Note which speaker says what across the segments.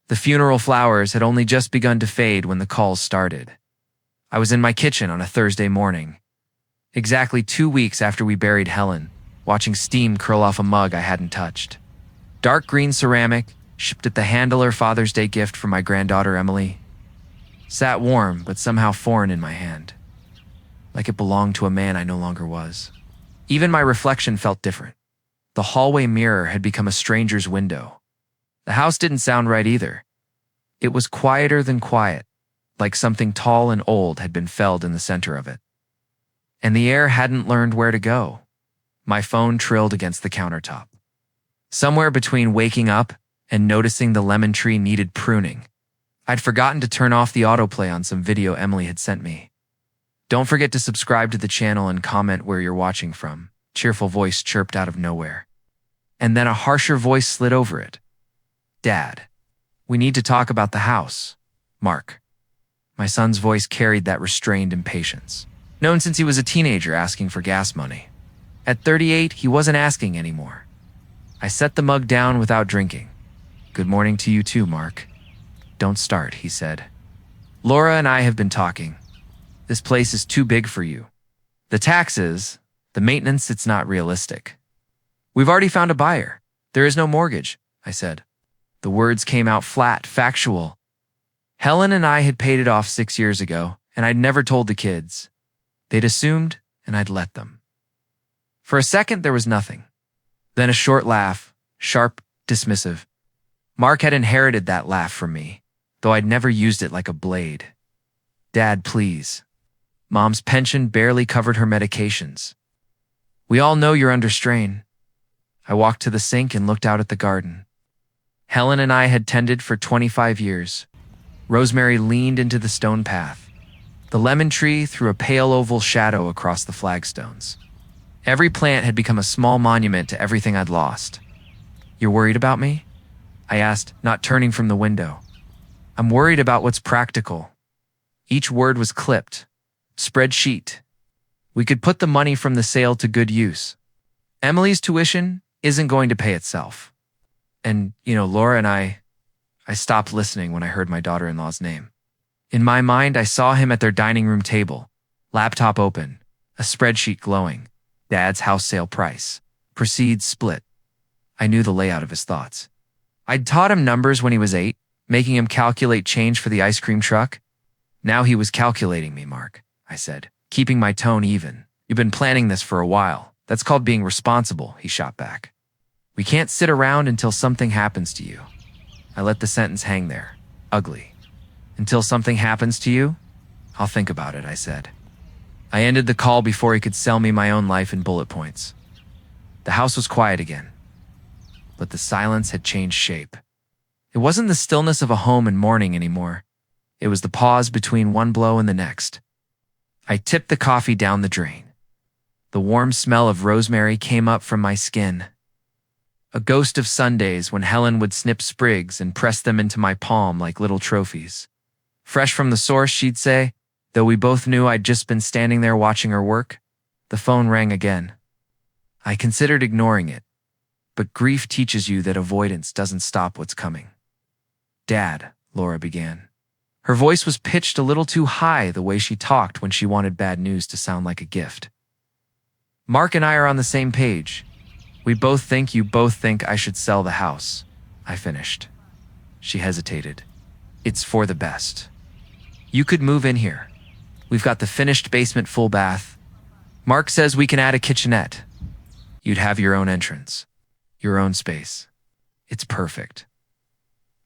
Speaker 1: The funeral flowers had only just begun to fade when the calls started. I was in my kitchen on a Thursday morning, exactly 2 weeks after we buried Helen, watching steam curl off a mug I hadn't touched. Dark green ceramic, shipped at the handler Father's Day gift from my granddaughter Emily, sat warm but somehow foreign in my hand, like it belonged to a man I no longer was. Even my reflection felt different. The hallway mirror had become a stranger's window. The house didn't sound right either. It was quieter than quiet, like something tall and old had been felled in the center of it. And the air hadn't learned where to go. My phone trilled against the countertop. Somewhere between waking up and noticing the lemon tree needed pruning, I'd forgotten to turn off the autoplay on some video Emily had sent me. "Don't forget to subscribe to the channel and comment where you're watching from," cheerful voice chirped out of nowhere. And then a harsher voice slid over it. "Dad, we need to talk about the house. Mark." My son's voice carried that restrained impatience, known since he was a teenager asking for gas money. At 38, he wasn't asking anymore. I set the mug down without drinking. "Good morning to you too, Mark." "Don't start," he said. "Laura and I have been talking. This place is too big for you. The taxes, the maintenance, it's not realistic. We've already found a buyer. There is no mortgage," I said. The words came out flat, factual. Helen and I had paid it off 6 years ago, and I'd never told the kids. They'd assumed, and I'd let them. For a second, there was nothing. Then a short laugh, sharp, dismissive. Mark had inherited that laugh from me, though I'd never used it like a blade. "Dad, please. Mom's pension barely covered her medications. We all know you're under strain." I walked to the sink and looked out at the garden. Helen and I had tended for 25 years. Rosemary leaned into the stone path. The lemon tree threw a pale oval shadow across the flagstones. Every plant had become a small monument to everything I'd lost. "You're worried about me?" I asked, not turning from the window. "I'm worried about what's practical." Each word was clipped. Spreadsheet. We could put the money from the sale to good use. Emily's tuition isn't going to pay itself. And, Laura and I stopped listening when I heard my daughter-in-law's name. In my mind, I saw him at their dining room table, laptop open, a spreadsheet glowing. Dad's house sale price. Proceeds split. I knew the layout of his thoughts. I'd taught him numbers when he was 8, making him calculate change for the ice cream truck. Now he was calculating me, Mark, I said, keeping my tone even. "You've been planning this for a while. That's called being responsible," he shot back. "We can't sit around until something happens to you." I let the sentence hang there, ugly. "Until something happens to you? I'll think about it," I said. I ended the call before he could sell me my own life in bullet points. The house was quiet again, but the silence had changed shape. It wasn't the stillness of a home in mourning anymore. It was the pause between one blow and the next. I tipped the coffee down the drain. The warm smell of rosemary came up from my skin. A ghost of Sundays when Helen would snip sprigs and press them into my palm like little trophies. "Fresh from the source," she'd say, though we both knew I'd just been standing there watching her work. The phone rang again. I considered ignoring it, but grief teaches you that avoidance doesn't stop what's coming. "Dad," Laura began. Her voice was pitched a little too high the way she talked when she wanted bad news to sound like a gift. "Mark and I are on the same page. You both think I should sell the house," I finished. She hesitated. "It's for the best. You could move in here. We've got the finished basement full bath. Mark says we can add a kitchenette. You'd have your own entrance, your own space. It's perfect."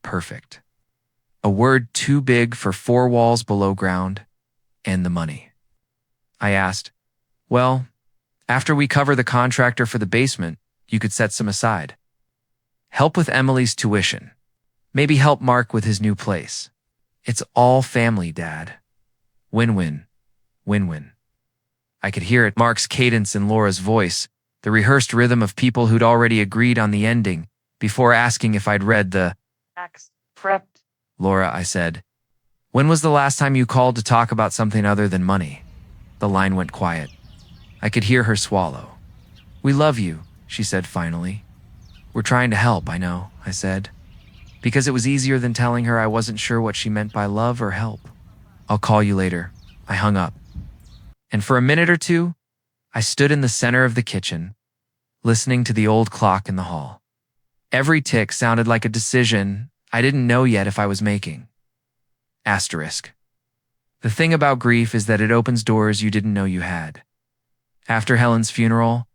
Speaker 1: Perfect. A word too big for 4 walls below ground, and the money. I asked, "Well, after we cover the contractor for the basement, you could set some aside. Help with Emily's tuition. Maybe help Mark with his new place. It's all family, Dad. Win-win. Win-win." I could hear it, Mark's cadence in Laura's voice, the rehearsed rhythm of people who'd already agreed on the ending before asking if I'd read the text. "Prepped." "Laura," I said, "when was the last time you called to talk about something other than money?" The line went quiet. I could hear her swallow. "We love you," she said finally. "We're trying to help, I know," I said. because it was easier than telling her I wasn't sure what she meant by love or help. "I'll call you later." I hung up. And for a minute or two, I stood in the center of the kitchen, listening to the old clock in the hall. Every tick sounded like a decision I didn't know yet if I was making. Asterisk. The thing about grief is that it opens doors you didn't know you had. After Helen's funeral,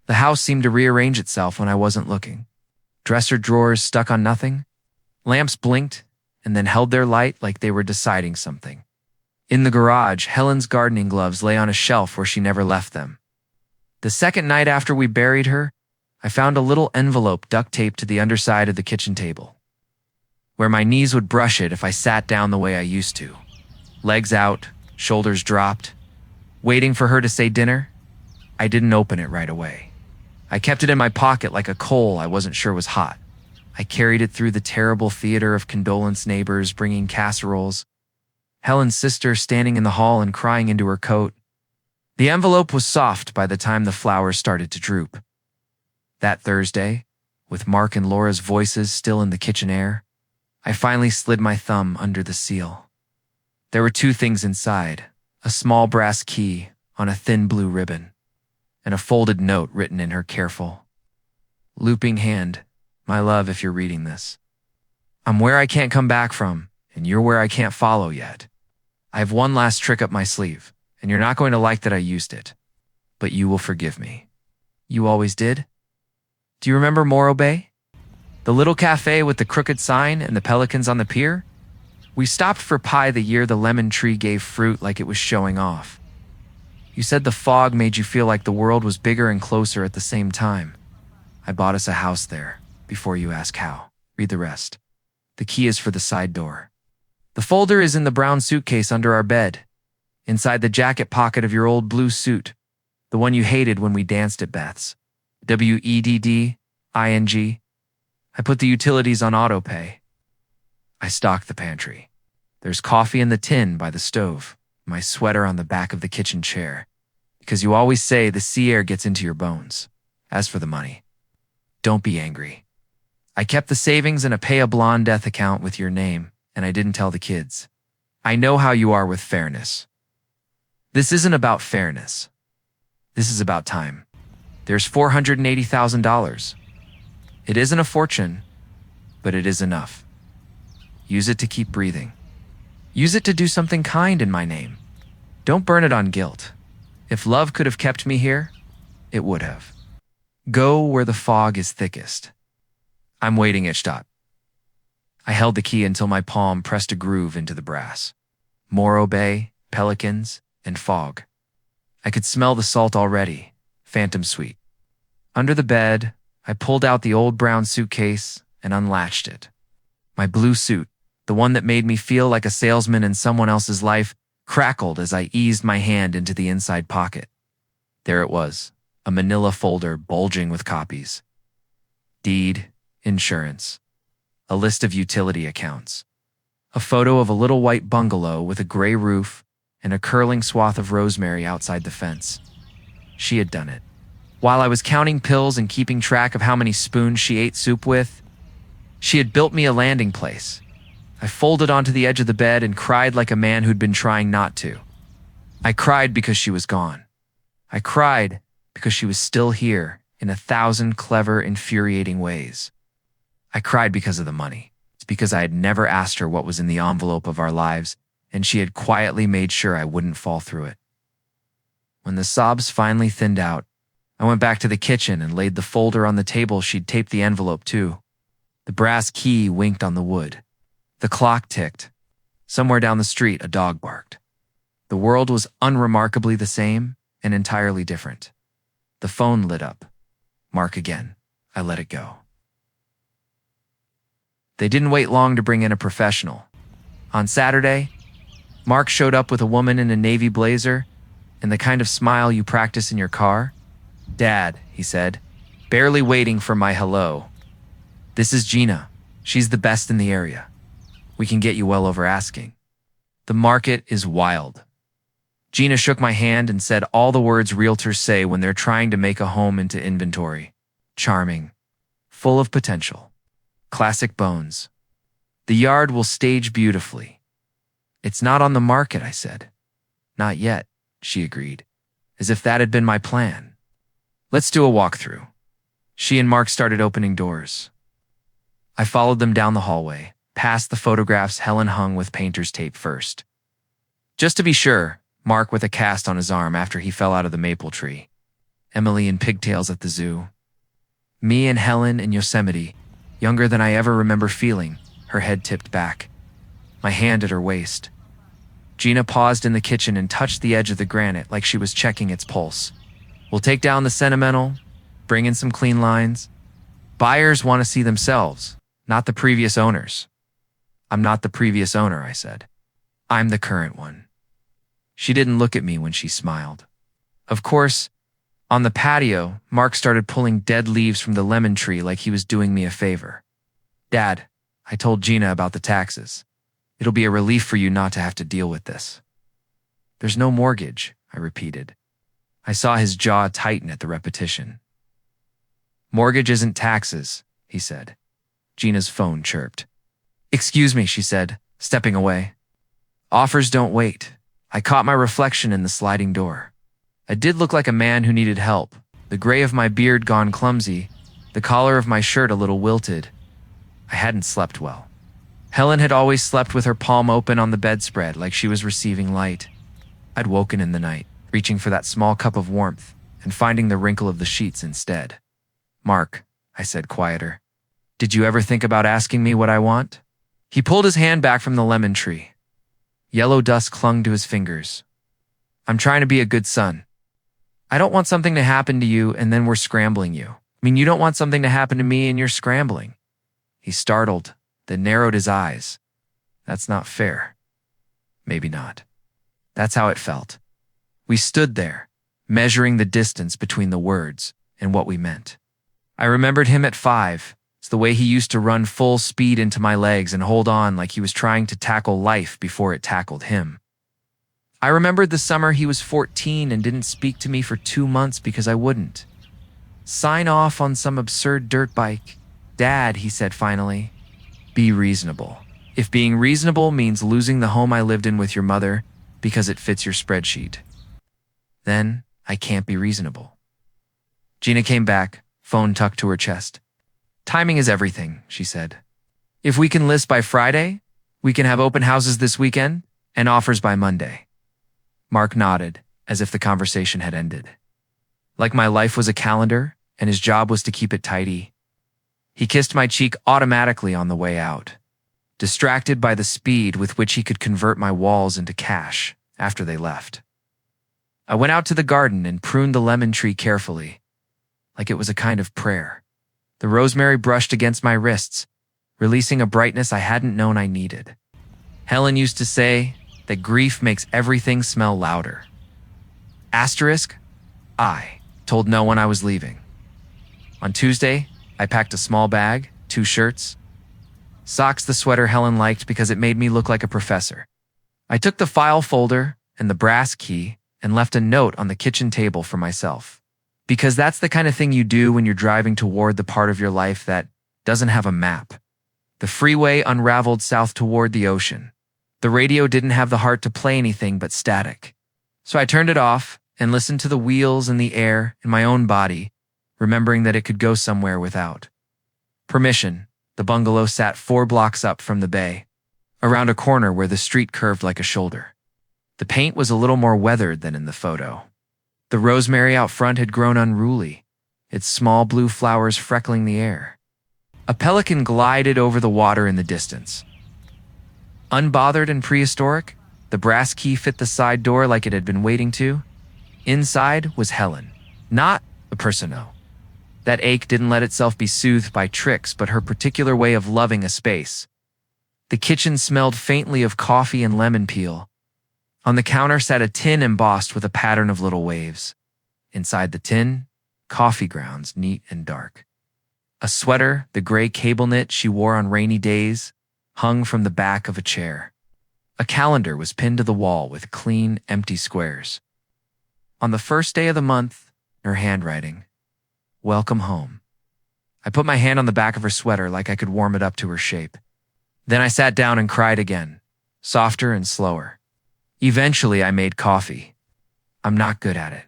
Speaker 1: the house seemed to rearrange itself when I wasn't looking. Dresser drawers stuck on nothing, lamps blinked and then held their light like they were deciding something. In the garage, Helen's gardening gloves lay on a shelf where she never left them. The second night after we buried her, I found a little envelope duct taped to the underside of the kitchen table, where my knees would brush it if I sat down the way I used to. Legs out, shoulders dropped, waiting for her to say dinner. I didn't open it right away. I kept it in my pocket like a coal I wasn't sure was hot. I carried it through the terrible theater of condolence neighbors bringing casseroles, Helen's sister standing in the hall and crying into her coat. The envelope was soft by the time the flowers started to droop. That Thursday, with Mark and Laura's voices still in the kitchen air, I finally slid my thumb under the seal. There were two things inside: a small brass key on a thin blue ribbon, and a folded note written in her careful, looping hand. "My love, if you're reading this, I'm where I can't come back from, and you're where I can't follow yet. I have one last trick up my sleeve, and you're not going to like that I used it, but you will forgive me. You always did. Do you remember Morro Bay? The little cafe with the crooked sign and the pelicans on the pier? We stopped for pie the year the lemon tree gave fruit like it was showing off. You said the fog made you feel like the world was bigger and closer at the same time. I bought us a house there, before you ask how. Read the rest. The key is for the side door. The folder is in the brown suitcase under our bed, inside the jacket pocket of your old blue suit, the one you hated when we danced at Beth's. WEDDING. I put the utilities on auto pay. I stocked the pantry. There's coffee in the tin by the stove, my sweater on the back of the kitchen chair, because you always say the sea air gets into your bones. As for the money, don't be angry. I kept the savings in a pay a blonde death account with your name, and I didn't tell the kids. I know how you are with fairness. This isn't about fairness. This is about time. There's $480,000. It isn't a fortune, but it is enough. Use it to keep breathing. Use it to do something kind in my name. Don't burn it on guilt. If love could have kept me here, it would have. Go where the fog is thickest. I'm waiting, Ichtop. I held the key until my palm pressed a groove into the brass. Morro Bay, pelicans, and fog. I could smell the salt already, phantom sweet. Under the bed, I pulled out the old brown suitcase and unlatched it. My blue suit, the one that made me feel like a salesman in someone else's life, crackled as I eased my hand into the inside pocket. There it was, a manila folder bulging with copies. Deed, insurance, a list of utility accounts, a photo of a little white bungalow with a gray roof and a curling swath of rosemary outside the fence. She had done it. While I was counting pills and keeping track of how many spoons she ate soup with, she had built me a landing place. I folded onto the edge of the bed and cried like a man who'd been trying not to. I cried because she was gone. I cried because she was still here in 1,000 clever, infuriating ways. I cried because of the money. It's because I had never asked her what was in the envelope of our lives, and she had quietly made sure I wouldn't fall through it. When the sobs finally thinned out, I went back to the kitchen and laid the folder on the table she'd taped the envelope to. The brass key winked on the wood. The clock ticked. Somewhere down the street, a dog barked. The world was unremarkably the same and entirely different. The phone lit up. Mark again. I let it go. They didn't wait long to bring in a professional. On Saturday, Mark showed up with a woman in a navy blazer and the kind of smile you practice in your car. "Dad," he said, barely waiting for my hello. "This is Gina. She's the best in the area. We can get you well over asking. The market is wild." Gina shook my hand and said all the words realtors say when they're trying to make a home into inventory. Charming. Full of potential. Classic bones. The yard will stage beautifully. It's not on the market, I said. Not yet, she agreed, as if that had been my plan. Let's do a walkthrough. She and Mark started opening doors. I followed them down the hallway, past the photographs Helen hung with painter's tape first. Just to be sure, Mark with a cast on his arm after he fell out of the maple tree. Emily in pigtails at the zoo. Me and Helen in Yosemite, younger than I ever remember feeling, her head tipped back, my hand at her waist. Gina paused in the kitchen and touched the edge of the granite like she was checking its pulse. We'll take down the sentimental, bring in some clean lines. Buyers want to see themselves, not the previous owners. I'm not the previous owner, I said. I'm the current one. She didn't look at me when she smiled. Of course, on the patio, Mark started pulling dead leaves from the lemon tree like he was doing me a favor. Dad, I told Gina about the taxes. It'll be a relief for you not to have to deal with this. There's no mortgage, I repeated. I saw his jaw tighten at the repetition. Mortgage isn't taxes, he said. Gina's phone chirped. Excuse me, she said, stepping away. Offers don't wait. I caught my reflection in the sliding door. I did look like a man who needed help, the gray of my beard gone clumsy, the collar of my shirt a little wilted. I hadn't slept well. Helen had always slept with her palm open on the bedspread like she was receiving light. I'd woken in the night, reaching for that small cup of warmth and finding the wrinkle of the sheets instead. Mark, I said quieter, did you ever think about asking me what I want? He pulled his hand back from the lemon tree. Yellow dust clung to his fingers. I'm trying to be a good son. I don't want something to happen to you and then we're scrambling you. You don't want something to happen to me and you're scrambling. He startled, then narrowed his eyes. That's not fair. Maybe not. That's how it felt. We stood there, measuring the distance between the words and what we meant. I remembered him at 5. It's the way he used to run full speed into my legs and hold on like he was trying to tackle life before it tackled him. I remembered the summer he was 14 and didn't speak to me for 2 months because I wouldn't. Sign off on some absurd dirt bike. Dad, he said finally, be reasonable. If being reasonable means losing the home I lived in with your mother because it fits your spreadsheet, then I can't be reasonable. Gina came back, phone tucked to her chest. Timing is everything, she said. If we can list by Friday, we can have open houses this weekend and offers by Monday. Mark nodded, as if the conversation had ended. Like my life was a calendar and his job was to keep it tidy. He kissed my cheek automatically on the way out, distracted by the speed with which he could convert my walls into cash after they left. I went out to the garden and pruned the lemon tree carefully, like it was a kind of prayer. The rosemary brushed against my wrists, releasing a brightness I hadn't known I needed. Helen used to say that grief makes everything smell louder. Asterisk, I told no one I was leaving. On Tuesday, I packed a small bag, 2 shirts, socks, the sweater Helen liked because it made me look like a professor. I took the file folder and the brass key and left a note on the kitchen table for myself. Because that's the kind of thing you do when you're driving toward the part of your life that doesn't have a map. The freeway unraveled south toward the ocean. The radio didn't have the heart to play anything but static. So I turned it off and listened to the wheels and the air in my own body, remembering that it could go somewhere without permission. The bungalow sat 4 blocks up from the bay, around a corner where the street curved like a shoulder. The paint was a little more weathered than in the photo. The rosemary out front had grown unruly, its small blue flowers freckling the air. A pelican glided over the water in the distance. Unbothered and prehistoric, the brass key fit the side door like it had been waiting to. Inside was Helen, not a persona. That ache didn't let itself be soothed by tricks, but her particular way of loving a space. The kitchen smelled faintly of coffee and lemon peel. On the counter sat a tin embossed with a pattern of little waves. Inside the tin, coffee grounds, neat and dark. A sweater, the gray cable knit she wore on rainy days, hung from the back of a chair. A calendar was pinned to the wall with clean, empty squares. On the first day of the month, her handwriting, "Welcome home." I put my hand on the back of her sweater like I could warm it up to her shape. Then I sat down and cried again, softer and slower. Eventually, I made coffee. I'm not good at it.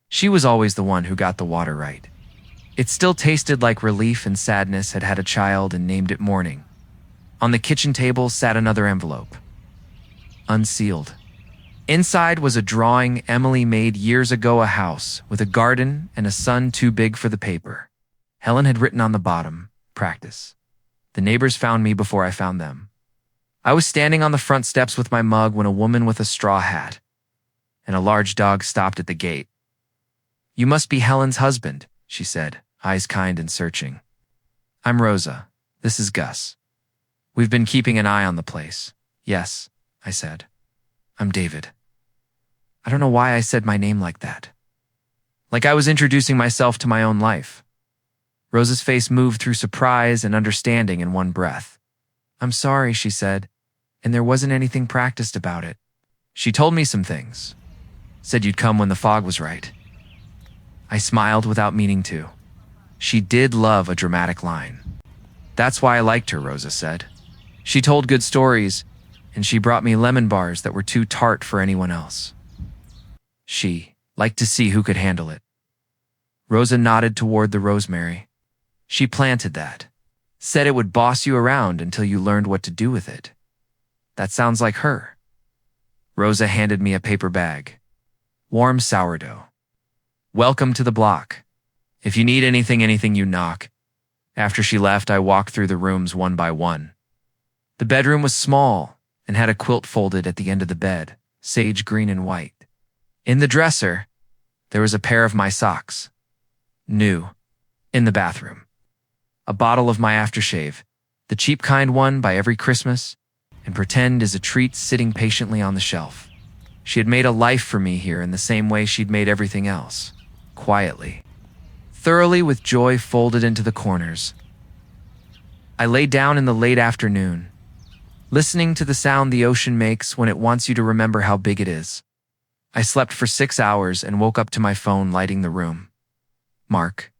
Speaker 1: She was always the one who got the water right. It still tasted like relief and sadness had had a child and named it Morning. On the kitchen table sat another envelope. Unsealed. Inside was a drawing Emily made years ago, a house with a garden and a sun too big for the paper. Helen had written on the bottom, "Practice." The neighbors found me before I found them. I was standing on the front steps with my mug when a woman with a straw hat and a large dog stopped at the gate. "You must be Helen's husband," she said, eyes kind and searching. "I'm Rosa. This is Gus. We've been keeping an eye on the place." "Yes," I said. "I'm David." I don't know why I said my name like that. Like I was introducing myself to my own life. Rosa's face moved through surprise and understanding in one breath. "I'm sorry," she said, "and there wasn't anything practiced about it." She told me some things. Said you'd come when the fog was right. I smiled without meaning to. She did love a dramatic line. "That's why I liked her," Rosa said. "She told good stories, and she brought me lemon bars that were too tart for anyone else. She liked to see who could handle it." Rosa nodded toward the rosemary. "She planted that. Said it would boss you around until you learned what to do with it." "That sounds like her." Rosa handed me a paper bag. "Warm sourdough. Welcome to the block. If you need anything you knock." After she left, I walked through the rooms one by one. The bedroom was small and had a quilt folded at the end of the bed, sage green and white. In the dresser, there was a pair of my socks. New. In the bathroom. A bottle of my aftershave, the cheap kind won by every Christmas, and Pretend is a treat sitting patiently on the shelf. She had made a life for me here in the same way she'd made everything else. Quietly. Thoroughly with joy folded into the corners. I lay down in the late afternoon, listening to the sound the ocean makes when it wants you to remember how big it is. I slept for 6 hours and woke up to my phone lighting the room. "Mark,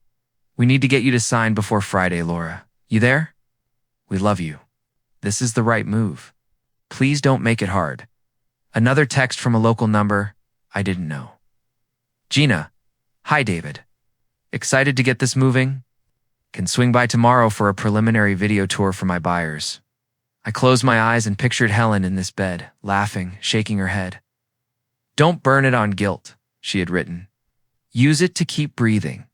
Speaker 1: we need to get you to sign before Friday, Laura. You there? We love you. This is the right move. Please don't make it hard." Another text from a local number I didn't know. "Gina, hi David. Excited to get this moving? Can swing by tomorrow for a preliminary video tour for my buyers." I closed my eyes and pictured Helen in this bed, laughing, shaking her head. "Don't burn it on guilt," she had written. "Use it to keep breathing."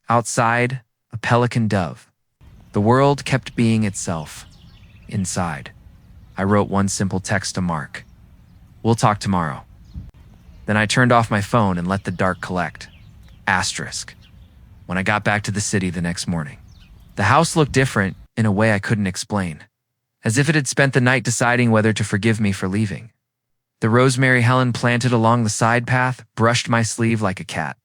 Speaker 1: Outside, a pelican dove. The world kept being itself. Inside, I wrote one simple text to Mark. "We'll talk tomorrow." Then I turned off my phone and let the dark collect. Asterisk. When I got back to the city the next morning, the house looked different in a way I couldn't explain, as if it had spent the night deciding whether to forgive me for leaving. The rosemary Helen planted along the side path brushed my sleeve like a cat.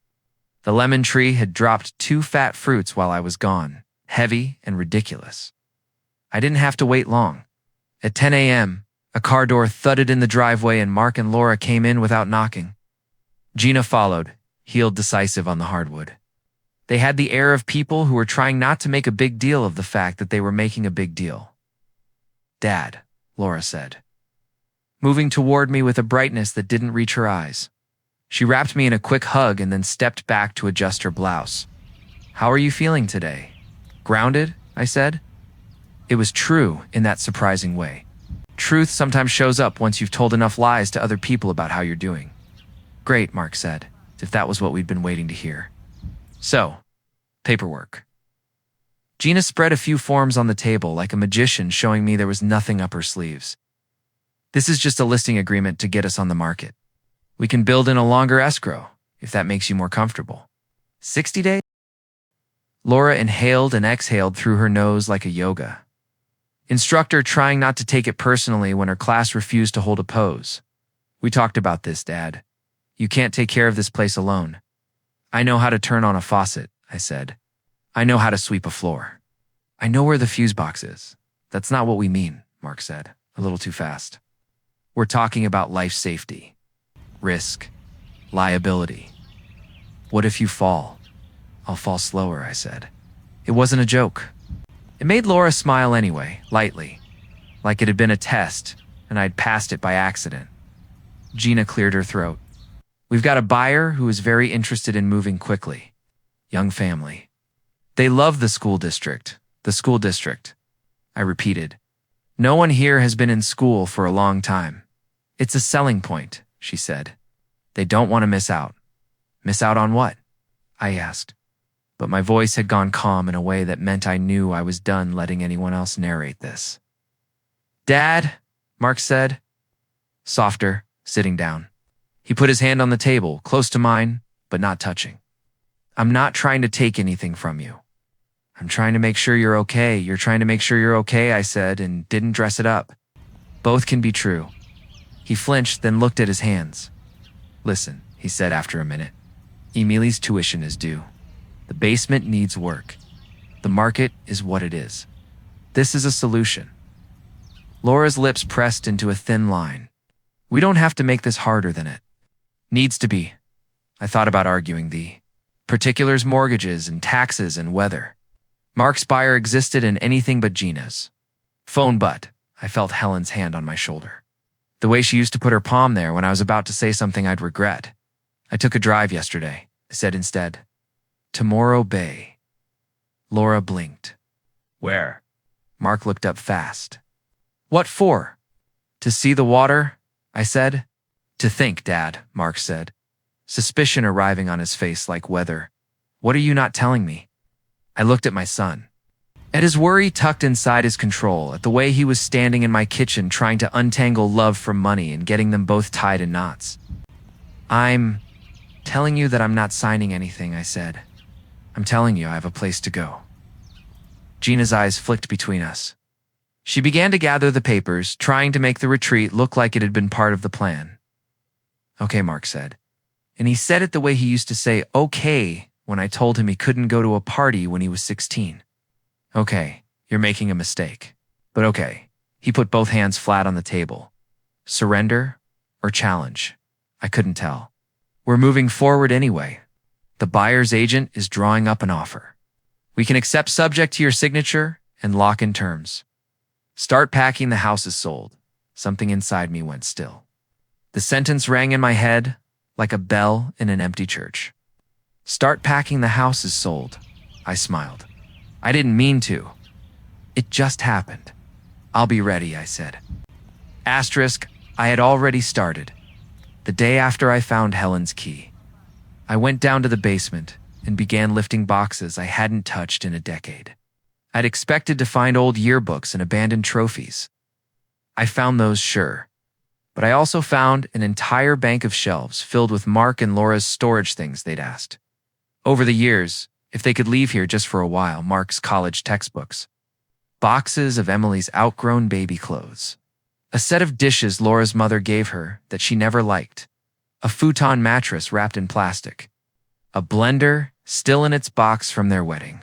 Speaker 1: The lemon tree had dropped 2 fat fruits while I was gone, heavy and ridiculous. I didn't have to wait long. At 10 a.m., a car door thudded in the driveway and Mark and Laura came in without knocking. Gina followed, heeled decisive on the hardwood. They had the air of people who were trying not to make a big deal of the fact that they were making a big deal. "Dad," Laura said, moving toward me with a brightness that didn't reach her eyes. She wrapped me in a quick hug and then stepped back to adjust her blouse. "How are you feeling today?" "Grounded," I said. It was true in that surprising way. Truth sometimes shows up once you've told enough lies to other people about how you're doing. "Great," Mark said, if that was what we'd been waiting to hear. "So, paperwork." Gina spread a few forms on the table like a magician, showing me there was nothing up her sleeves. "This is just a listing agreement to get us on the market. We can build in a longer escrow, if that makes you more comfortable." 60 days? Laura inhaled and exhaled through her nose like a yoga instructor trying not to take it personally when her class refused to hold a pose. "We talked about this, Dad. You can't take care of this place alone." "I know how to turn on a faucet," I said. "I know how to sweep a floor. I know where the fuse box is." "That's not what we mean," Mark said, a little too fast. "We're talking about life safety, risk, liability. What if you fall?" "I'll fall slower," I said. It wasn't a joke. It made Laura smile anyway, lightly. like it had been a test and I'd passed it by accident. Gina cleared her throat. We've got a buyer who is very interested in moving quickly. Young family. They love the school district. The school district. I repeated. No one here has been in school for a long time. It's a selling point, she said. They don't want to miss out. Miss out on what? I asked. But my voice had gone calm in a way that meant I knew I was done letting anyone else narrate this. Dad, Mark said. Softer, sitting down. He put his hand on the table, close to mine, but not touching. I'm not trying to take anything from you. I'm trying to make sure you're okay. You're trying to make sure you're okay, I said, and didn't dress it up. Both can be true. He flinched, then looked at his hands. Listen, he said after a minute. Emily's tuition is due. The basement needs work. The market is what it is. This is a solution. Laura's lips pressed into a thin line. We don't have to make this harder than it needs to be. I thought about arguing the particulars, mortgages and taxes and weather. Mark's buyer existed in anything but Gina's. Phone but I felt Helen's hand on my shoulder. The way she used to put her palm there when I was about to say something I'd regret. I took a drive yesterday, I said instead. To Morro Bay. Laura blinked. Where? Mark looked up fast. What for? To see the water, I said. To think, Dad, Mark said. Suspicion arriving on his face like weather. What are you not telling me? I looked at my son. At his worry tucked inside his control, at the way he was standing in my kitchen trying to untangle love from money and getting them both tied in knots. I'm telling you that I'm not signing anything, I said. I'm telling you I have a place to go. Gina's eyes flicked between us. She began to gather the papers, trying to make the retreat look like it had been part of the plan. Okay, Mark said. And he said it the way he used to say okay when I told him he couldn't go to a party when he was 16. Okay, you're making a mistake. But okay. He put both hands flat on the table. Surrender or challenge? I couldn't tell. We're moving forward anyway. The buyer's agent is drawing up an offer. We can accept subject to your signature and lock in terms. Start packing, the house is sold. Something inside me went still. The sentence rang in my head like a bell in an empty church. Start packing, the house is sold. I smiled. I didn't mean to. It just happened. I'll be ready, I said. Asterisk, I had already started. The day after I found Helen's key. I went down to the basement and began lifting boxes I hadn't touched in a decade. I'd expected to find old yearbooks and abandoned trophies. I found those, sure. But I also found an entire bank of shelves filled with Mark and Laura's storage things they'd asked. Over the years, if they could leave here just for a while, Mark's college textbooks. Boxes of Emily's outgrown baby clothes. A set of dishes Laura's mother gave her that she never liked. A futon mattress wrapped in plastic. A blender still in its box from their wedding.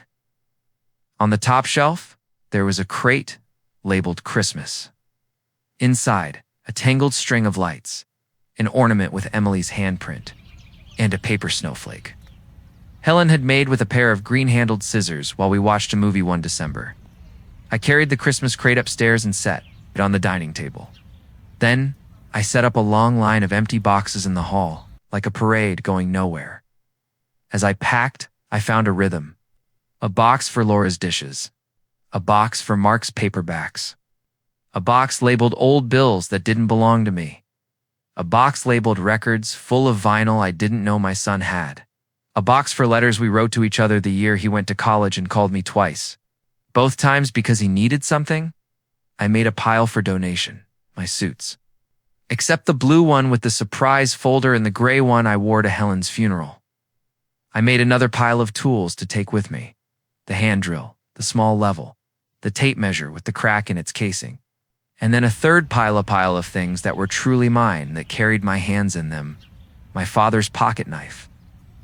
Speaker 1: On the top shelf, there was a crate labeled Christmas. Inside, a tangled string of lights, an ornament with Emily's handprint, and a paper snowflake. Helen had made with a pair of green-handled scissors while we watched a movie one December. I carried the Christmas crate upstairs and set it on the dining table. Then, I set up a long line of empty boxes in the hall, like a parade going nowhere. As I packed, I found a rhythm. A box for Laura's dishes. A box for Mark's paperbacks. A box labeled old bills that didn't belong to me. A box labeled records full of vinyl I didn't know my son had. A box for letters we wrote to each other the year he went to college and called me twice. Both times because he needed something. I made a pile for donation, my suits. Except the blue one with the surprise folder and the gray one I wore to Helen's funeral. I made another pile of tools to take with me. The hand drill, the small level, the tape measure with the crack in its casing. And then a third pile of things that were truly mine that carried my hands in them. My father's pocket knife.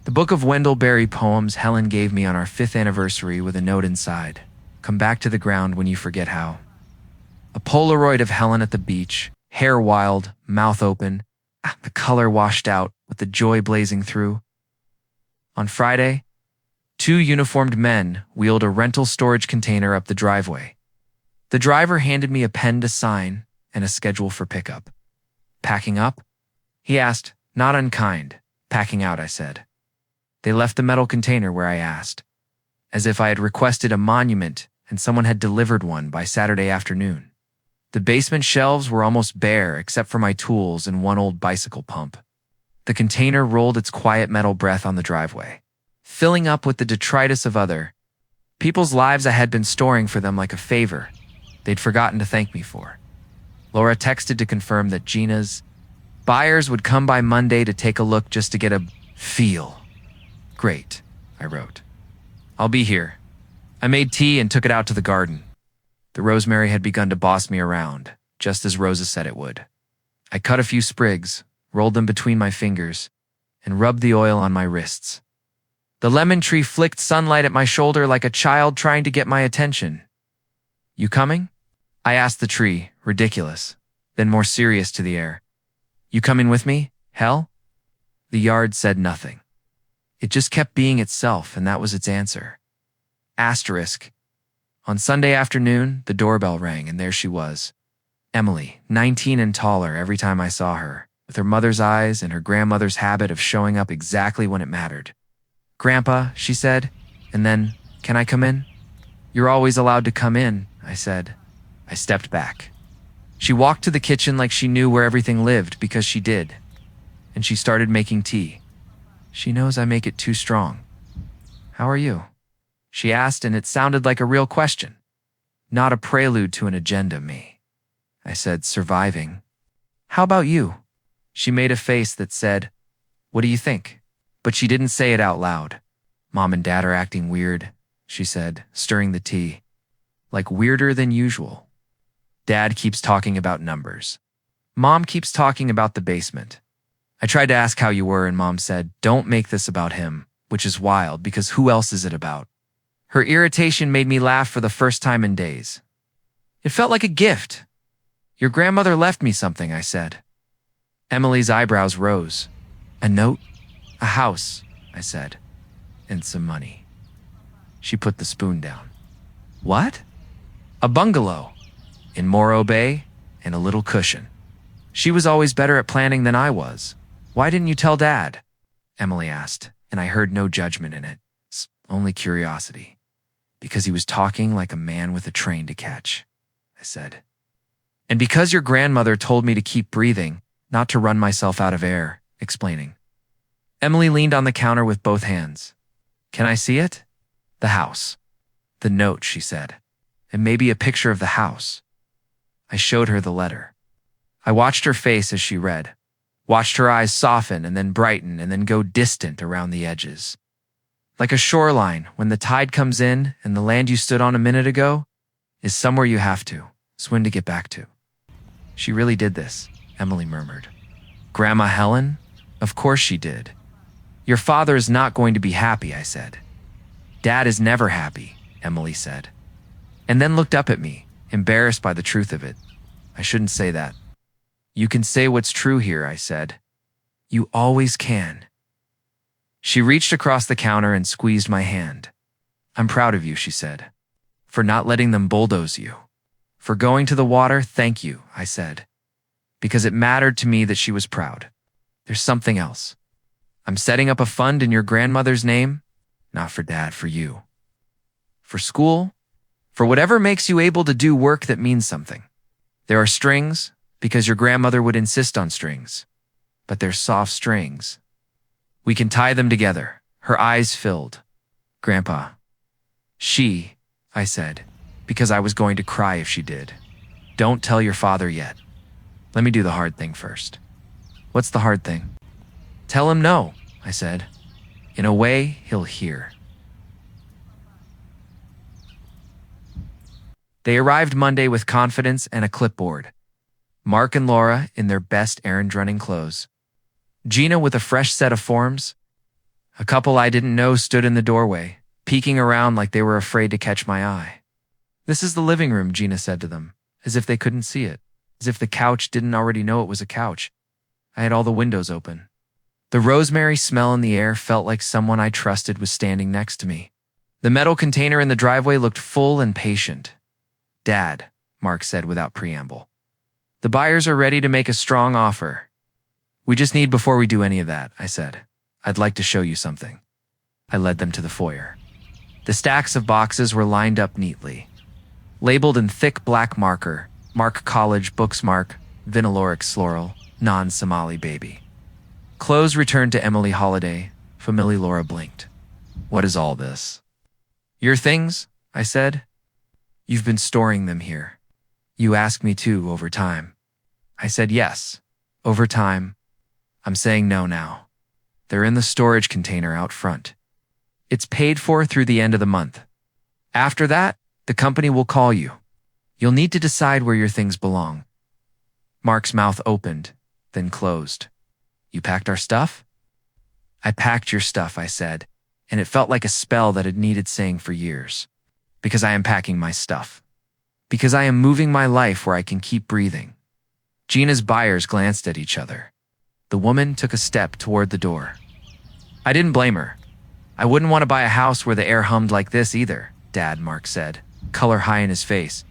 Speaker 1: The book of Wendell Berry poems Helen gave me on our 5th anniversary with a note inside. Come back to the ground when you forget how. A Polaroid of Helen at the beach, hair wild, mouth open, the color washed out with the joy blazing through. On Friday, 2 uniformed men wheeled a rental storage container up the driveway. The driver handed me a pen to sign and a schedule for pickup. Packing up? He asked, not unkind. Packing out, I said. They left the metal container where I asked, as if I had requested a monument and someone had delivered one by Saturday afternoon. The basement shelves were almost bare except for my tools and one old bicycle pump. The container rolled its quiet metal breath on the driveway, filling up with the detritus of other people's lives I had been storing for them like a favor they'd forgotten to thank me for. Laura texted to confirm that Gina's buyers would come by Monday to take a look just to get a feel. Great, I wrote. I'll be here. I made tea and took it out to the garden. The rosemary had begun to boss me around, just as Rosa said it would. I cut a few sprigs, rolled them between my fingers, and rubbed the oil on my wrists. The lemon tree flicked sunlight at my shoulder like a child trying to get my attention. You coming? I asked the tree, ridiculous, then more serious to the air. You coming with me, hell? The yard said nothing. It just kept being itself, and that was its answer. Asterisk. On Sunday afternoon, the doorbell rang, and there she was. Emily, 19 and taller every time I saw her, with her mother's eyes and her grandmother's habit of showing up exactly when it mattered. Grandpa, she said, and then, can I come in? You're always allowed to come in, I said. I stepped back. She walked to the kitchen like she knew where everything lived, because she did. And she started making tea. She knows I make it too strong. How are you? She asked, and it sounded like a real question, not a prelude to an agenda me. I said, surviving. How about you? She made a face that said, what do you think? But she didn't say it out loud. Mom and Dad are acting weird, she said, stirring the tea. Like weirder than usual. Dad keeps talking about numbers. Mom keeps talking about the basement. I tried to ask how you were, and Mom said, don't make this about him, which is wild because who else is it about? Her irritation made me laugh for the first time in days. It felt like a gift. Your grandmother left me something, I said. Emily's eyebrows rose. A note? A house, I said. And some money. She put the spoon down. What? A bungalow. In Morro Bay, and a little cushion. She was always better at planning than I was. Why didn't you tell Dad? Emily asked, and I heard no judgment in it, only curiosity. Because he was talking like a man with a train to catch, I said. And because your grandmother told me to keep breathing, not to run myself out of air, explaining. Emily leaned on the counter with both hands. Can I see it? The house. The note, she said, and maybe a picture of the house. I showed her the letter. I watched her face as she read, watched her eyes soften and then brighten and then go distant around the edges. Like a shoreline when the tide comes in and the land you stood on a minute ago is somewhere you have to swim to get back to. She really did this, Emily murmured. Grandma Helen? Of course she did. Your father is not going to be happy, I said. Dad is never happy, Emily said. And then looked up at me, embarrassed by the truth of it. I shouldn't say that. You can say what's true here, I said. You always can. She reached across the counter and squeezed my hand. I'm proud of you, she said. For not letting them bulldoze you. For going to the water, thank you, I said. Because it mattered to me that she was proud. There's something else. I'm setting up a fund in your grandmother's name, not for Dad, for you. For school, for whatever makes you able to do work that means something. There are strings, because your grandmother would insist on strings. But they're soft strings. We can tie them together. Her eyes filled. Grandpa. She, I said, because I was going to cry if she did. Don't tell your father yet. Let me do the hard thing first. What's the hard thing? Tell him no, I said. In a way, he'll hear. They arrived Monday with confidence and a clipboard. Mark and Laura in their best errand-running clothes. Gina with a fresh set of forms. A couple I didn't know stood in the doorway, peeking around like they were afraid to catch my eye. This is the living room, Gina said to them, as if they couldn't see it, as if the couch didn't already know it was a couch. I had all the windows open. The rosemary smell in the air felt like someone I trusted was standing next to me. The metal container in the driveway looked full and patient. Dad, Mark said without preamble. The buyers are ready to make a strong offer. We just need before we do any of that, I said. I'd like to show you something. I led them to the foyer. The stacks of boxes were lined up neatly. Labeled in thick black marker, Mark College Books Mark, Vinyloric Floral, Non-Somali Baby. Clothes returned to Emily Holiday. Family Laura blinked. What is all this? Your things, I said. You've been storing them here. You asked me to over time. I said yes, over time. I'm saying no now. They're in the storage container out front. It's paid for through the end of the month. After that, the company will call you. You'll need to decide where your things belong. Mark's mouth opened, then closed. You packed our stuff? I packed your stuff, I said, and it felt like a spell that had needed saying for years. Because I am packing my stuff. Because I am moving my life where I can keep breathing. Gina's buyers glanced at each other. The woman took a step toward the door. I didn't blame her. I wouldn't want to buy a house where the air hummed like this either, Dad, Mark said, color high in his face.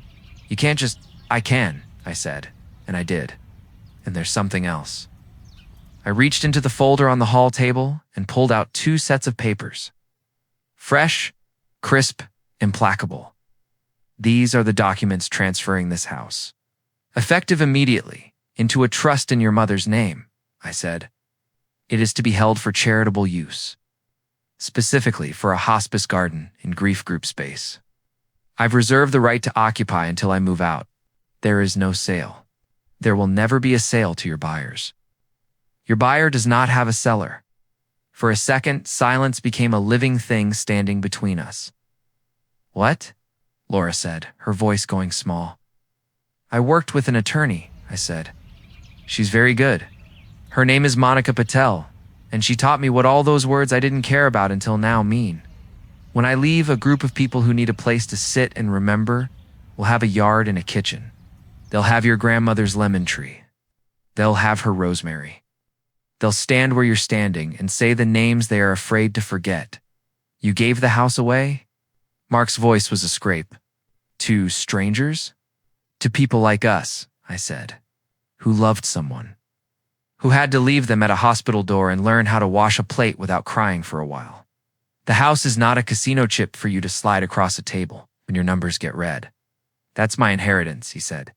Speaker 1: You can't just… I can, I said, and I did. And there's something else. I reached into the folder on the hall table and pulled out 2 sets of papers. Fresh, crisp, implacable. These are the documents transferring this house. Effective immediately, into a trust in your mother's name, I said. It is to be held for charitable use. Specifically for a hospice garden in grief group space. I've reserved the right to occupy until I move out. There is no sale. There will never be a sale to your buyers. Your buyer does not have a seller. For a second, silence became a living thing standing between us. What? Laura said, her voice going small. I worked with an attorney, I said. She's very good. Her name is Monica Patel, and she taught me what all those words I didn't care about until now mean. When I leave, a group of people who need a place to sit and remember will have a yard and a kitchen. They'll have your grandmother's lemon tree. They'll have her rosemary. They'll stand where you're standing and say the names they are afraid to forget. You gave the house away? Mark's voice was a scrape. To strangers? To people like us, I said, who loved someone. Who had to leave them at a hospital door and learn how to wash a plate without crying for a while. The house is not a casino chip for you to slide across a table when your numbers get read. That's my inheritance, he said.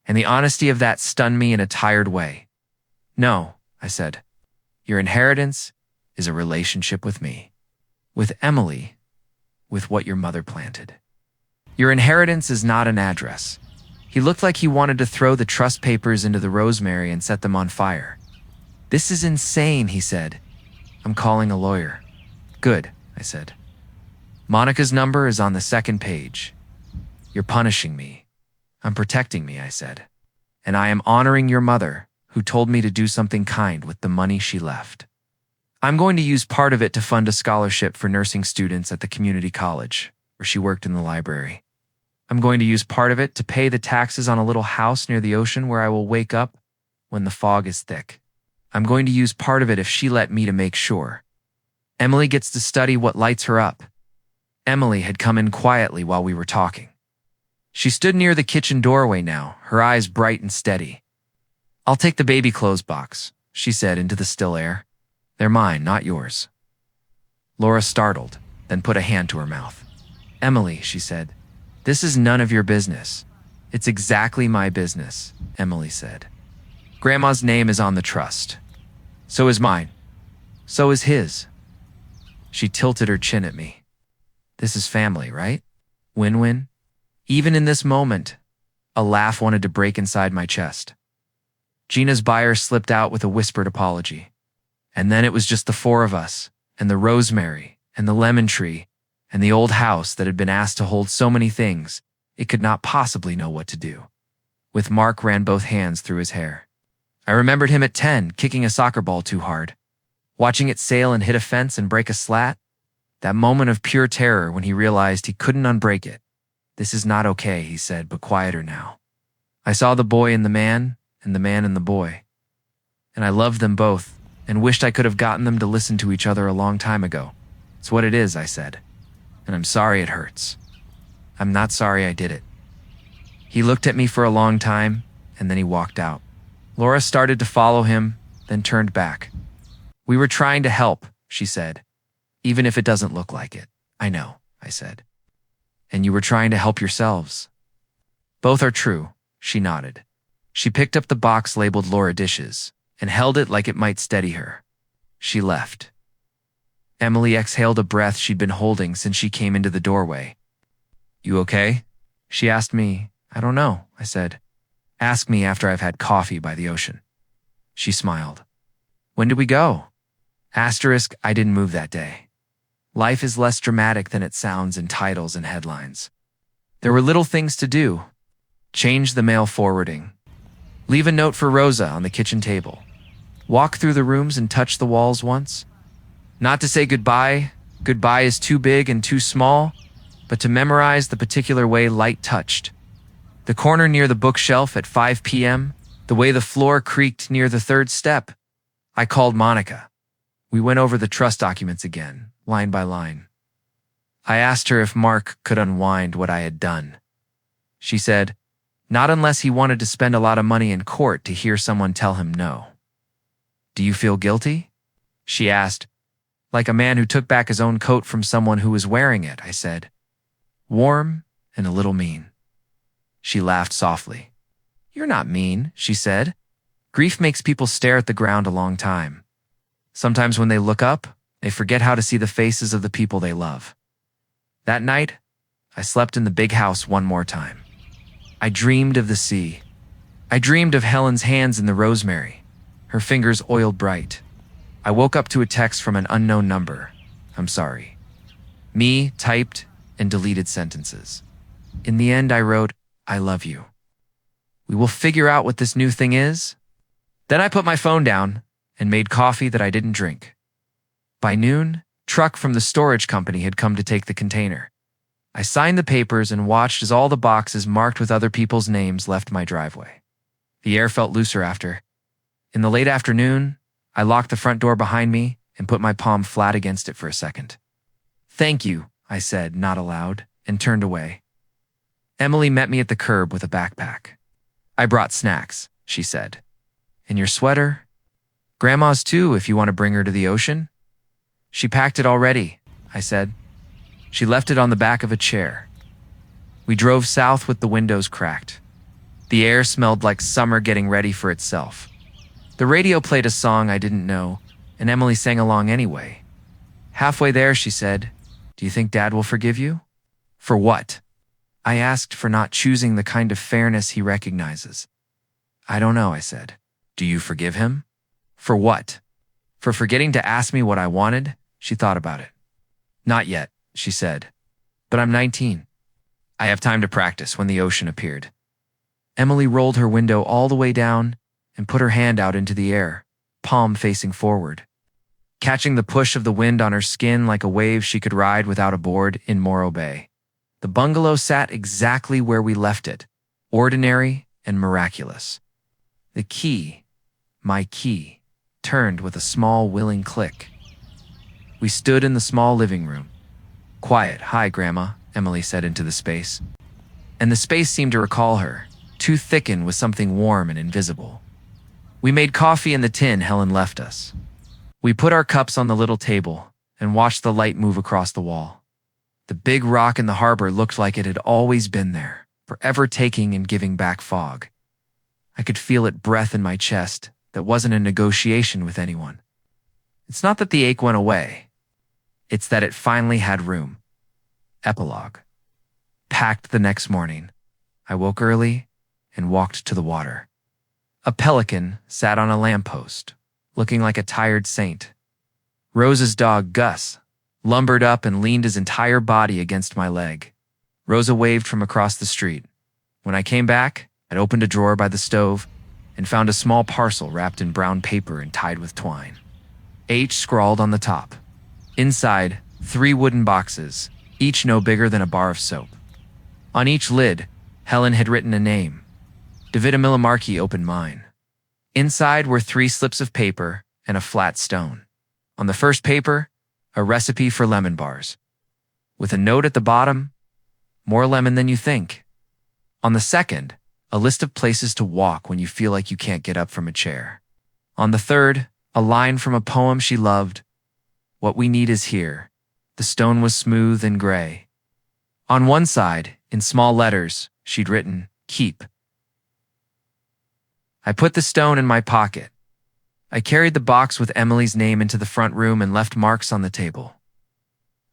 Speaker 1: And the honesty of that stunned me in a tired way. No, I said. Your inheritance is a relationship with me. With Emily. With what your mother planted. Your inheritance is not an address. He looked like he wanted to throw the trust papers into the rosemary and set them on fire. This is insane, he said. I'm calling a lawyer. Good, I said. Monica's number is on the 2nd page. You're punishing me. I'm protecting me, I said. And I am honoring your mother, who told me to do something kind with the money she left. I'm going to use part of it to fund a scholarship for nursing students at the community college, where she worked in the library. I'm going to use part of it to pay the taxes on a little house near the ocean where I will wake up when the fog is thick. I'm going to use part of it if she let me to make sure. Emily gets to study what lights her up. Emily had come in quietly while we were talking. She stood near the kitchen doorway now, her eyes bright and steady. I'll take the baby clothes box, she said into the still air. They're mine, not yours. Laura startled, then put a hand to her mouth. Emily, she said, this is none of your business. It's exactly my business, Emily said. Grandma's name is on the trust. So is mine. So is his. She tilted her chin at me. This is family, right? Win-win? Even in this moment, a laugh wanted to break inside my chest. Gina's buyer slipped out with a whispered apology. And then it was just the 4 of us, and the rosemary, and the lemon tree, and the old house that had been asked to hold so many things it could not possibly know what to do. With Mark ran both hands through his hair. I remembered him at 10, kicking a soccer ball too hard. Watching it sail and hit a fence and break a slat. That moment of pure terror when he realized he couldn't unbreak it. This is not okay, he said, but quieter now. I saw the boy in the man, and the man in the boy. And I loved them both, and wished I could have gotten them to listen to each other a long time ago. It's what it is, I said. And I'm sorry it hurts. I'm not sorry I did it. He looked at me for a long time, and then he walked out. Laura started to follow him, then turned back. "We were trying to help," she said. "Even if it doesn't look like it." "I know," I said. "And you were trying to help yourselves." "Both are true," she nodded. She picked up the box labeled Laura Dishes and held it like it might steady her. She left. Emily exhaled a breath she'd been holding since she came into the doorway. "You okay?" she asked me. "I don't know," I said. "Ask me after I've had coffee by the ocean." She smiled. "When did we go?" Asterisk, I didn't move that day. Life is less dramatic than it sounds in titles and headlines. There were little things to do. Change the mail forwarding. Leave a note for Rosa on the kitchen table. Walk through the rooms and touch the walls once. Not to say goodbye. Goodbye is too big and too small, but to memorize the particular way light touched. The corner near the bookshelf at 5 p.m., the way the floor creaked near the third step. I called Monica. We went over the trust documents again, line by line. I asked her if Mark could unwind what I had done. She said, not unless he wanted to spend a lot of money in court to hear someone tell him no. "Do you feel guilty?" she asked. "Like a man who took back his own coat from someone who was wearing it," I said. "Warm and a little mean." She laughed softly. "You're not mean," she said. "Grief makes people stare at the ground a long time. Sometimes when they look up, they forget how to see the faces of the people they love." That night, I slept in the big house one more time. I dreamed of the sea. I dreamed of Helen's hands in the rosemary, her fingers oiled bright. I woke up to a text from an unknown number. "I'm sorry." Me typed and deleted sentences. In the end, I wrote, "I love you. We will figure out what this new thing is." Then I put my phone down and made coffee that I didn't drink. By noon, truck from the storage company had come to take the container. I signed the papers and watched as all the boxes marked with other people's names left my driveway. The air felt looser after. In the late afternoon, I locked the front door behind me and put my palm flat against it for a second. "Thank you," I said, not aloud, and turned away. Emily met me at the curb with a backpack. "I brought snacks," she said. "And your sweater?" "Grandma's too, if you want to bring her to the ocean." "She packed it already," I said. She left it on the back of a chair. We drove south with the windows cracked. The air smelled like summer getting ready for itself. The radio played a song I didn't know, and Emily sang along anyway. Halfway there, she said, "Do you think Dad will forgive you?" "For what?" I asked, "For not choosing the kind of fairness he recognizes." "I don't know," I said. "Do you forgive him?" "For what?" "For forgetting to ask me what I wanted?" She thought about it. "Not yet," she said. "But I'm 19. I have time to practice." When the ocean appeared, Emily rolled her window all the way down and put her hand out into the air, palm facing forward. Catching the push of the wind on her skin like a wave she could ride without a board in Morro Bay. The bungalow sat exactly where we left it, ordinary and miraculous. The key, my key, turned with a small willing click. We stood in the small living room. "Quiet, hi, Grandma," Emily said into the space. And the space seemed to recall her, too thickened with something warm and invisible. We made coffee in the tin Helen left us. We put our cups on the little table and watched the light move across the wall. The big rock in the harbor looked like it had always been there, forever taking and giving back fog. I could feel it breath in my chest that wasn't a negotiation with anyone. It's not that the ache went away. It's that it finally had room. Epilogue. Packed the next morning. I woke early and walked to the water. A pelican sat on a lamppost, looking like a tired saint. Rosa's dog, Gus, lumbered up and leaned his entire body against my leg. Rosa waved from across the street. When I came back, I'd opened a drawer by the stove and found a small parcel wrapped in brown paper and tied with twine. H scrawled on the top. Inside, 3 wooden boxes, each no bigger than a bar of soap. On each lid, Helen had written a name. Davida Milimarchi opened mine. Inside were 3 slips of paper and a flat stone. On the first paper, a recipe for lemon bars. With a note at the bottom, "More lemon than you think." On the second, a list of places to walk when you feel like you can't get up from a chair. On the third, a line from a poem she loved. What we need is here. The stone was smooth and gray. On one side, in small letters, she'd written, keep. I put the stone in my pocket. I carried the box with Emily's name into the front room and left marks on the table.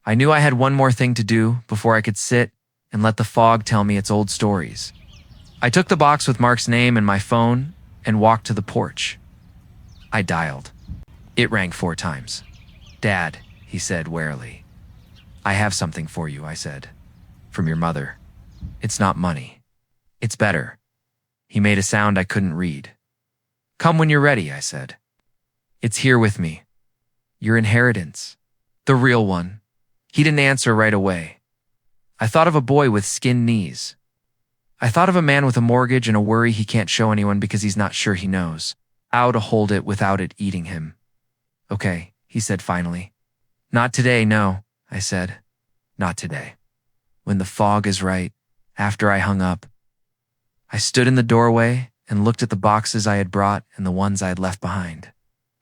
Speaker 1: I knew I had one more thing to do before I could sit and let the fog tell me its old stories. I took the box with Mark's name and my phone and walked to the porch. I dialed. It rang 4 times. Dad, he said warily. I have something for you, I said. From your mother. It's not money. It's better. He made a sound I couldn't read. Come when you're ready, I said. It's here with me. Your inheritance. The real one. He didn't answer right away. I thought of a boy with skinned knees. I thought of a man with a mortgage and a worry he can't show anyone because he's not sure he knows how to hold it without it eating him. Okay, he said finally. Not today, no, I said. Not today. When the fog is right, after I hung up. I stood in the doorway and looked at the boxes I had brought and the ones I had left behind.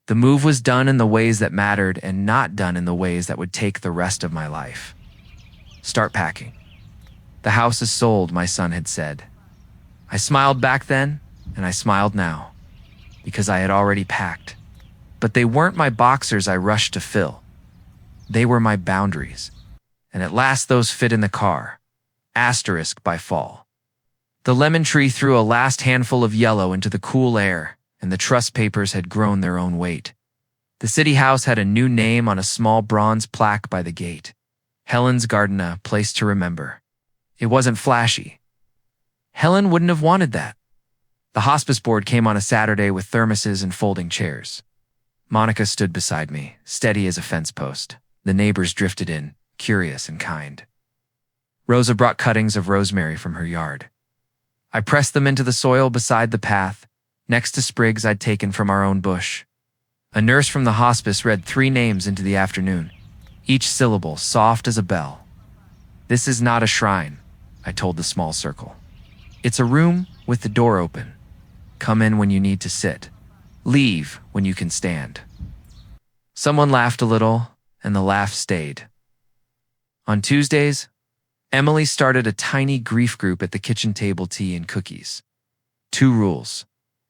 Speaker 1: The move was done in the ways that mattered and not done in the ways that would take the rest of my life. Start packing. The house is sold, my son had said. I smiled back then, and I smiled now, because I had already packed. But they weren't my boxers I rushed to fill. They were my boundaries, and at last those fit in the car, asterisk by fall. The lemon tree threw a last handful of yellow into the cool air, and the truss papers had grown their own weight. The city house had a new name on a small bronze plaque by the gate. Helen's Garden, a place to remember. It wasn't flashy. Helen wouldn't have wanted that. The hospice board came on a Saturday with thermoses and folding chairs. Monica stood beside me, steady as a fence post. The neighbors drifted in, curious and kind. Rosa brought cuttings of rosemary from her yard. I pressed them into the soil beside the path, next to sprigs I'd taken from our own bush. A nurse from the hospice read 3 names into the afternoon, each syllable soft as a bell. This is not a shrine, I told the small circle. It's a room with the door open. Come in when you need to sit. Leave when you can stand. Someone laughed a little, and the laugh stayed. On Tuesdays, Emily started a tiny grief group at the kitchen table, tea and cookies. 2 rules.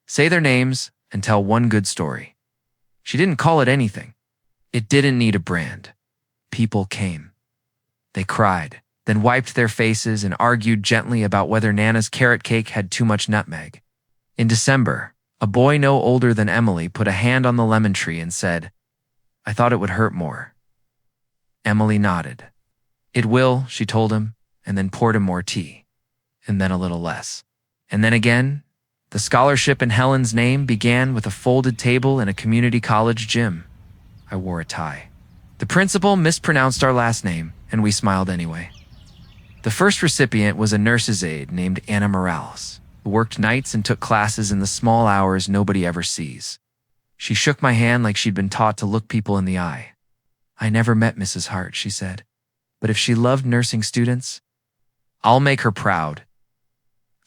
Speaker 1: Say their names and tell one good story. She didn't call it anything. It didn't need a brand. People came. They cried, then wiped their faces and argued gently about whether Nana's carrot cake had too much nutmeg. In December, a boy no older than Emily put a hand on the lemon tree and said, I thought it would hurt more. Emily nodded. It will, she told him, and then poured him more tea. And then a little less. And then again, the scholarship in Helen's name began with a folded table in a community college gym. I wore a tie. The principal mispronounced our last name, and we smiled anyway. The first recipient was a nurse's aide named Anna Morales, who worked nights and took classes in the small hours nobody ever sees. She shook my hand like she'd been taught to look people in the eye. I never met Mrs. Hart, she said, but if she loved nursing students, I'll make her proud.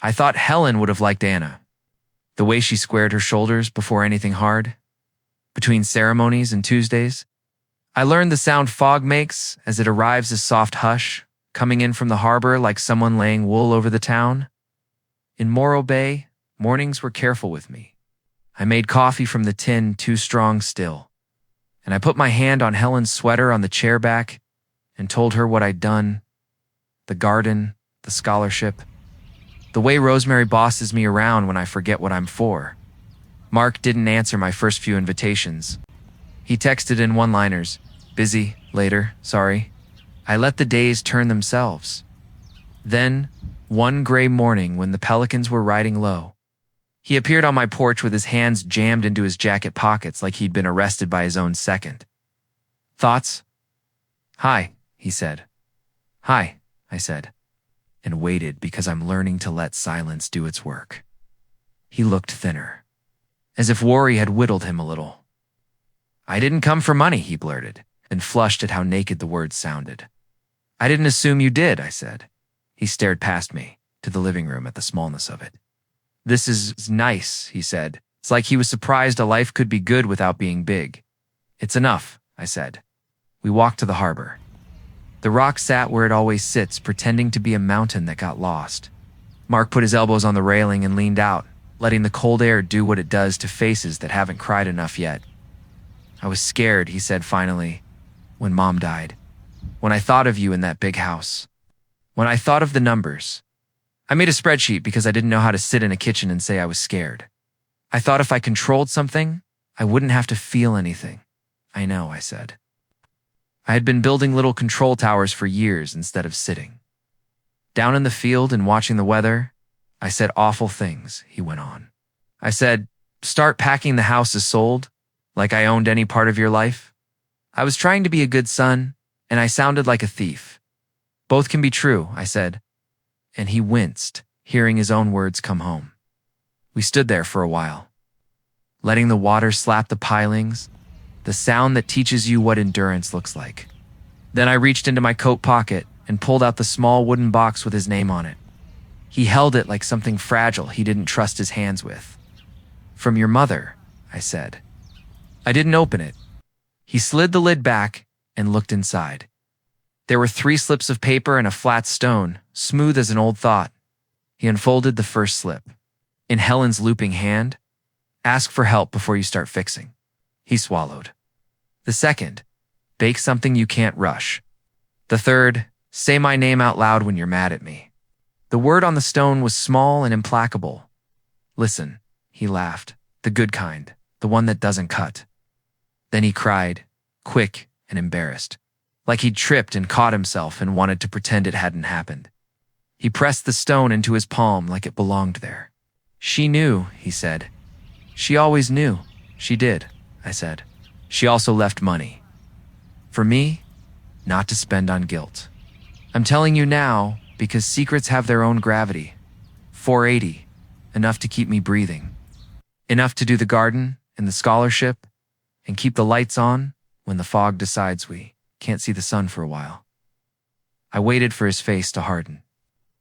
Speaker 1: I thought Helen would have liked Anna. The way she squared her shoulders before anything hard. Between ceremonies and Tuesdays, I learned the sound fog makes as it arrives as soft hush, coming in from the harbor like someone laying wool over the town. In Morro Bay, mornings were careful with me. I made coffee from the tin too strong still, and I put my hand on Helen's sweater on the chair back and told her what I'd done, the garden, the scholarship, the way Rosemary bosses me around when I forget what I'm for. Mark didn't answer my first few invitations. He texted in one-liners, busy, later, sorry. I let the days turn themselves. Then, one gray morning when the pelicans were riding low, he appeared on my porch with his hands jammed into his jacket pockets like he'd been arrested by his own second. Thoughts? Hi, he said. Hi, I said, and waited because I'm learning to let silence do its work. He looked thinner, as if worry had whittled him a little. I didn't come for money, he blurted, and flushed at how naked the words sounded. I didn't assume you did, I said. He stared past me, to the living room at the smallness of it. "This is nice," he said. It's like he was surprised a life could be good without being big. "It's enough," I said. We walked to the harbor. The rock sat where it always sits, pretending to be a mountain that got lost. Mark put his elbows on the railing and leaned out, letting the cold air do what it does to faces that haven't cried enough yet. "I was scared," he said finally, "when Mom died. When I thought of you in that big house. When I thought of the numbers. I made a spreadsheet because I didn't know how to sit in a kitchen and say I was scared. I thought if I controlled something, I wouldn't have to feel anything." "I know," I said. I had been building little control towers for years instead of sitting. "Down in the field and watching the weather, I said awful things," he went on. "I said, start packing the house is sold, like I owned any part of your life. I was trying to be a good son, and I sounded like a thief. Both can be true," I said. And he winced, hearing his own words come home. We stood there for a while, letting the water slap the pilings, the sound that teaches you what endurance looks like. Then I reached into my coat pocket and pulled out the small wooden box with his name on it. He held it like something fragile he didn't trust his hands with. "From your mother," I said. I didn't open it. He slid the lid back and looked inside. There were 3 slips of paper and a flat stone, smooth as an old thought. He unfolded the first slip. In Helen's looping hand, "Ask for help before you start fixing." He swallowed. The second, "Bake something you can't rush." The third, "Say my name out loud when you're mad at me." The word on the stone was small and implacable. "Listen," he laughed, "the good kind, the one that doesn't cut." Then he cried, quick and embarrassed, like he'd tripped and caught himself and wanted to pretend it hadn't happened. He pressed the stone into his palm like it belonged there. "She knew," he said. "She always knew." "She did," I said. "She also left money. For me, not to spend on guilt. I'm telling you now because secrets have their own gravity. 480, enough to keep me breathing. Enough to do the garden and the scholarship and keep the lights on when the fog decides we can't see the sun for a while." I waited for his face to harden.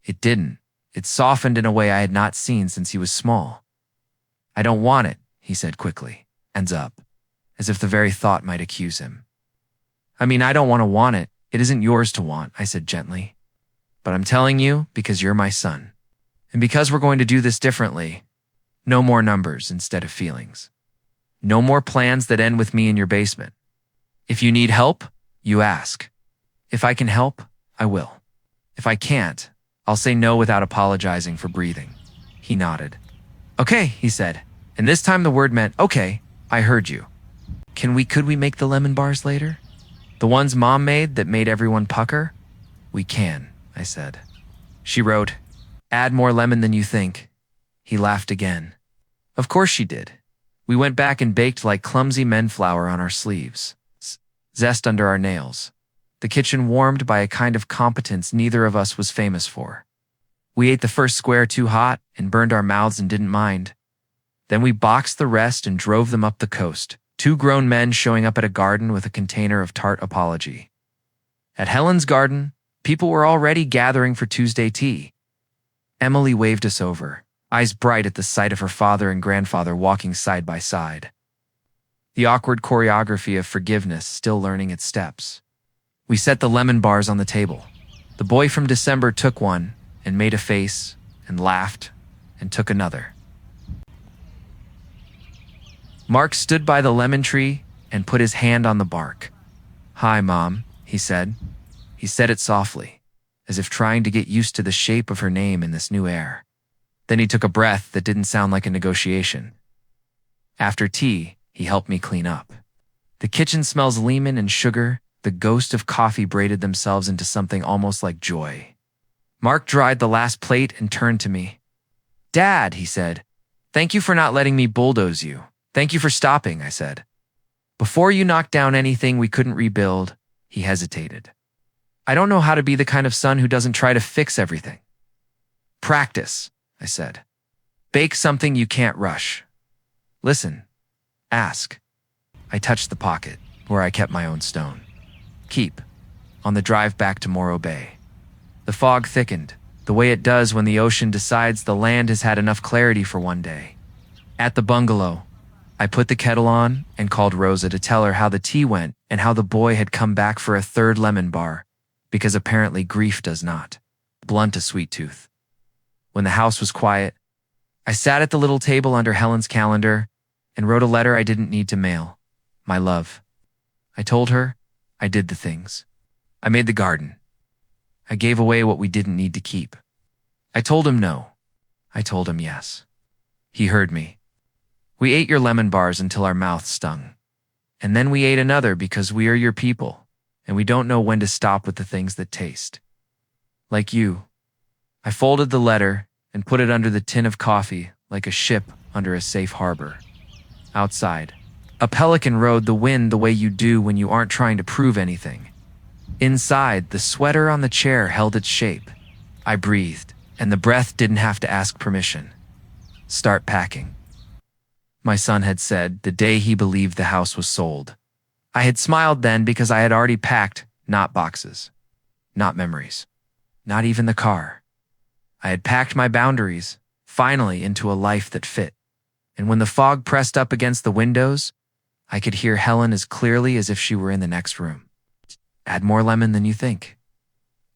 Speaker 1: It didn't. It softened in a way I had not seen since he was small. "I don't want it," he said quickly, hands up, as if the very thought might accuse him. "I mean, I don't want it. It isn't yours to want," I said gently. "But I'm telling you because you're my son. And because we're going to do this differently. No more numbers instead of feelings. No more plans that end with me in your basement. If you need help, you ask. If I can help, I will. If I can't, I'll say no without apologizing for breathing." He nodded. "Okay," he said. And this time the word meant, "Okay, I heard you. Could we make the lemon bars later? The ones Mom made that made everyone pucker?" "We can," I said. She wrote, "Add more lemon than you think." He laughed again. Of course she did. We went back and baked like clumsy men flour on our sleeves. Zest under our nails. The kitchen warmed by a kind of competence neither of us was famous for. We ate the first square too hot and burned our mouths and didn't mind. Then we boxed the rest and drove them up the coast, 2 grown men showing up at a garden with a container of tart apology. At Helen's garden, people were already gathering for Tuesday tea. Emily waved us over, eyes bright at the sight of her father and grandfather walking side by side. The awkward choreography of forgiveness still learning its steps. We set the lemon bars on the table. The boy from December took one and made a face and laughed and took another. Mark stood by the lemon tree and put his hand on the bark. "Hi, Mom," he said. He said it softly, as if trying to get used to the shape of her name in this new air. Then he took a breath that didn't sound like a negotiation. After tea, he helped me clean up. The kitchen smells lemon and sugar. The ghost of coffee braided themselves into something almost like joy. Mark dried the last plate and turned to me. "Dad," he said, "thank you for not letting me bulldoze you. Thank you for stopping," I said. "Before you knocked down anything we couldn't rebuild," he hesitated. "I don't know how to be the kind of son who doesn't try to fix everything." "Practice," I said. "Bake something you can't rush. Listen. Ask." I touched the pocket, where I kept my own stone. "Keep." On the drive back to Morro Bay. The fog thickened, the way it does when the ocean decides the land has had enough clarity for one day. At the bungalow, I put the kettle on and called Rosa to tell her how the tea went and how the boy had come back for a third lemon bar, because apparently grief does not blunt a sweet tooth. When the house was quiet, I sat at the little table under Helen's calendar and wrote a letter I didn't need to mail. My love. I told her I did the things. I made the garden. I gave away what we didn't need to keep. I told him no. I told him yes. He heard me. We ate your lemon bars until our mouths stung. And then we ate another because we are your people, and we don't know when to stop with the things that taste. Like you. I folded the letter and put it under the tin of coffee like a ship under a safe harbor. Outside, a pelican rode the wind the way you do when you aren't trying to prove anything. Inside, the sweater on the chair held its shape. I breathed, and the breath didn't have to ask permission. Start packing. My son had said the day he believed the house was sold. I had smiled then because I had already packed, not boxes, not memories, not even the car. I had packed my boundaries, finally, into a life that fit. And when the fog pressed up against the windows, I could hear Helen as clearly as if she were in the next room. Add more lemon than you think.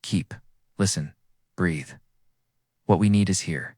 Speaker 1: Keep, listen, breathe. What we need is here.